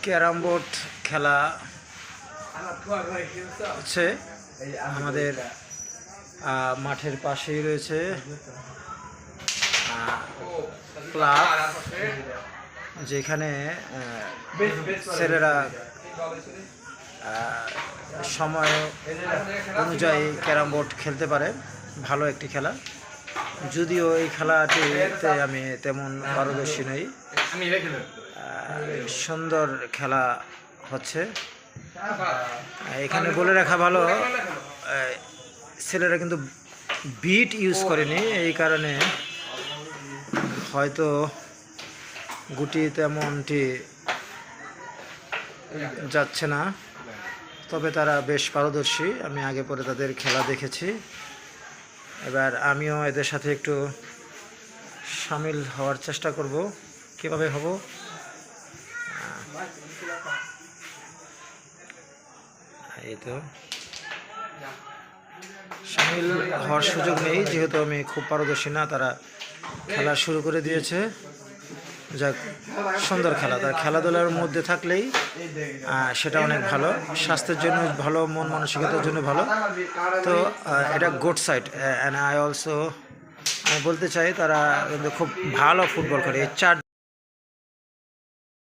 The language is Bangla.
ক্যারাম বোর্ড খেলা হচ্ছে আমাদের মাঠের পাশেই রয়েছে ক্লাব, যেখানে ছেলেরা সময় অনুযায়ী ক্যারাম বোর্ড খেলতে পারে। ভালো একটি খেলা, যদিও এই খেলাটিতে আমি তেমন পারদর্শী নই। সুন্দর খেলা হচ্ছে। এখানে বলে রাখা ভালো, ছেলেরা কিন্তু বিট ইউজ করেনি, এই কারণে হয়তো গুটি তেমনটি যাচ্ছে না, তবে তারা বেশ পারদর্শী। আমি আগে পরে তাদের খেলা দেখেছি। এবার আমিও এদের সাথে একটু সামিল হওয়ার চেষ্টা করব। কিভাবে হব এই তো, সামিল হওয়ার সুযোগ নেই যেহেতু আমি খুব পারদর্শী না। তারা খেলা শুরু করে দিয়েছে। যাক, সুন্দর খেলা। তার খেলাধুলার মধ্যে থাকলেই সেটা অনেক ভালো, স্বাস্থ্যের জন্য ভালো, মন মানসিকতার জন্য ভালো। তো এটা good side. And I also, আমি বলতে চাই তারা কিন্তু খুব ভালো ফুটবল করে। এই 4